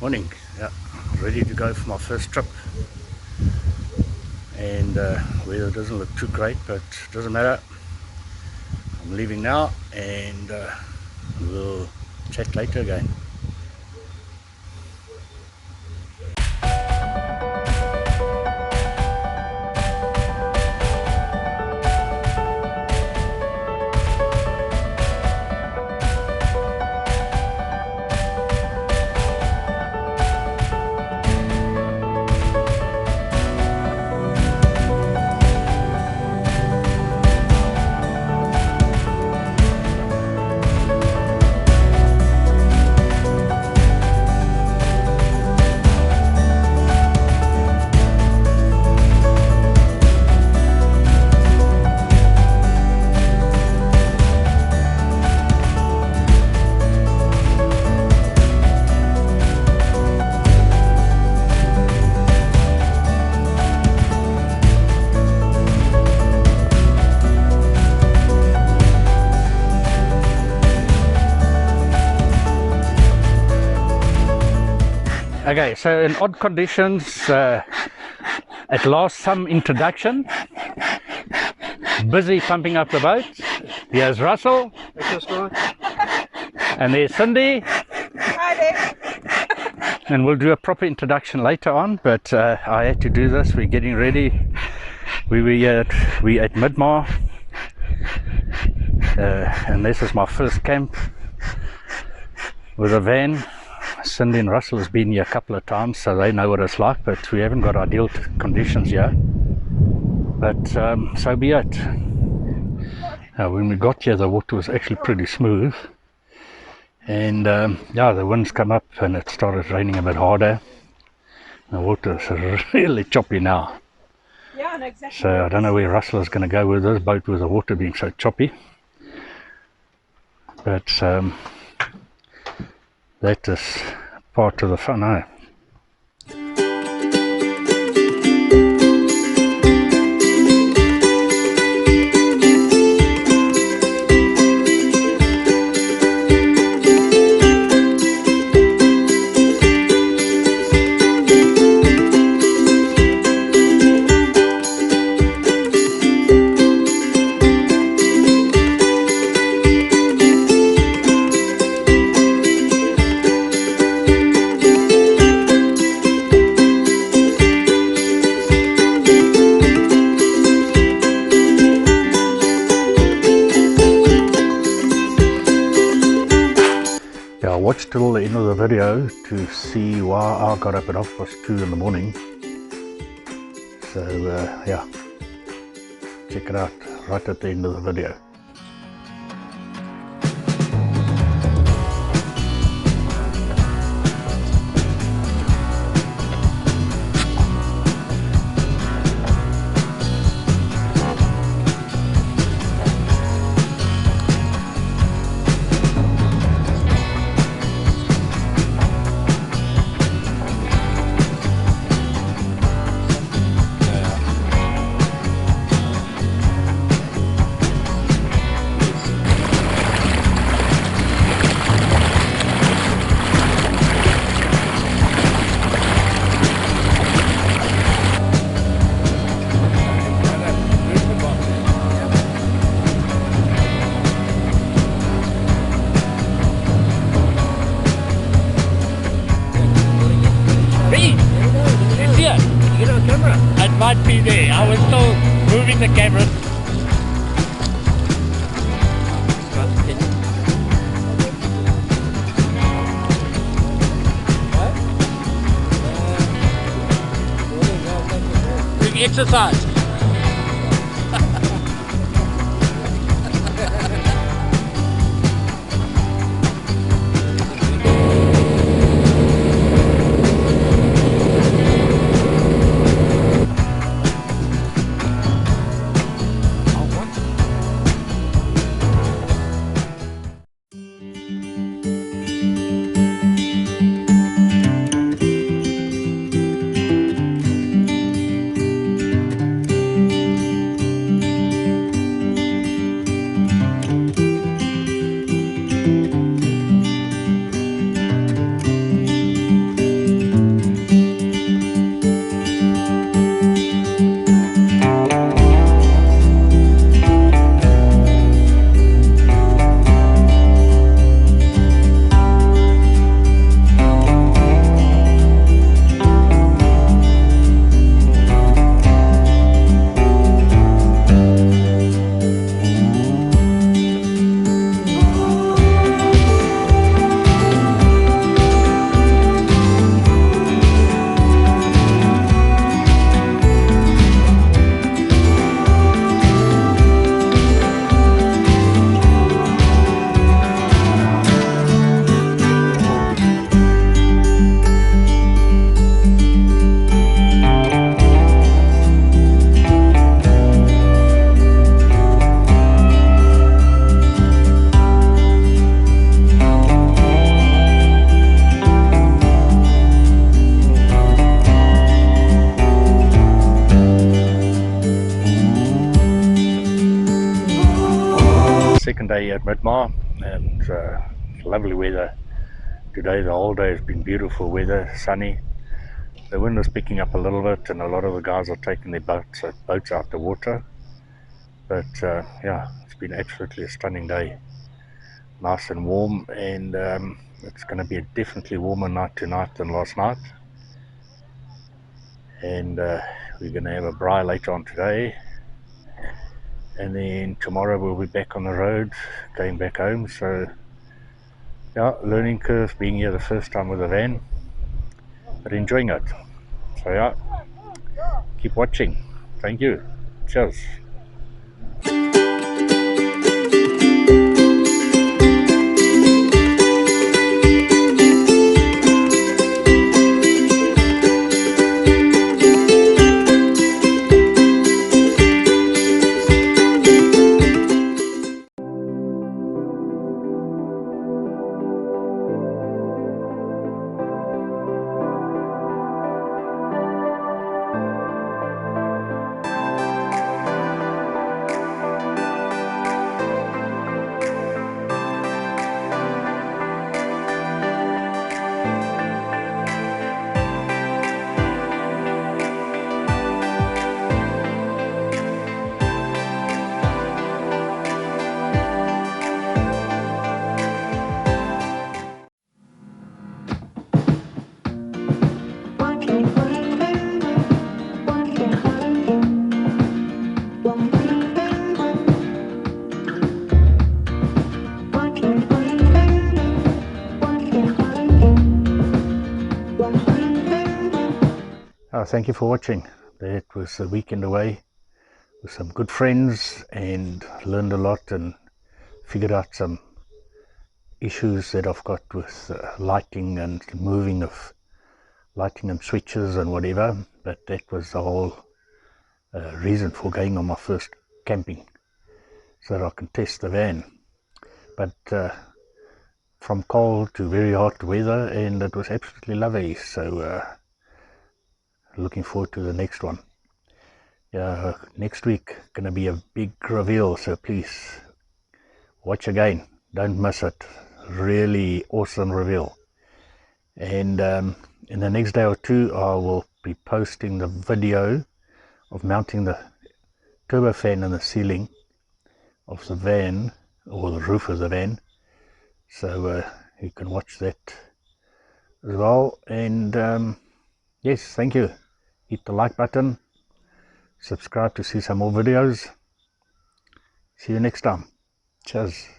Morning, yeah, ready to go for my first trip. And weather doesn't look too great, but it doesn't matter. I'm leaving now, and we'll chat later again. Okay, so in odd conditions, at last some introduction. Busy pumping up the boat. Here's Russell. And there's Cindy. Hi there. And we'll do a proper introduction later on, but I had to do this. We're getting ready. We at Midmar. And this is my first camp with a van. Cindy and Russell has been here a couple of times, so they know what it's like, but we haven't got ideal conditions here. But so be it. When we got here, the water was actually pretty smooth, and yeah, the winds come up and it started raining a bit harder. The water is really choppy now. Yeah, I know exactly. So I don't know where Russell is going to go with this boat with the water being so choppy, but that is part of the fun, eh? Yeah, I watched till the end of the video to see why I got up at 2:30 in the morning. So yeah, check it out right at the end of the video. It might be there. I was still moving the camera. Doing exercise. day at Midmar, and lovely weather today. The whole day has been beautiful weather, sunny. The wind is picking up a little bit, and a lot of the guys are taking their boats out the water. But yeah, it's been absolutely a stunning day. Nice and warm, and it's going to be a definitely warmer night tonight than last night. And we're going to have a braai later on today. And then tomorrow we'll be back on the road, going back home. So yeah, learning curve, being here the first time with a van, but enjoying it. So yeah, keep watching. Thank you. Cheers. Thank you for watching. That was a weekend away with some good friends, and learned a lot and figured out some issues that I've got with lighting and moving of lighting and switches and whatever. But that was the whole reason for going on my first camping, so that I can test the van. But from cold to very hot weather, and it was absolutely lovely. So looking forward to the next one. Yeah, next week gonna be a big reveal, so please watch again, don't miss it. Really awesome reveal. And in the next day or two I will be posting the video of mounting the turbofan in the ceiling of the van, or the roof of the van, so you can watch that as well. And yes, thank you. Hit the like button, subscribe to see some more videos. See you next time. Cheers.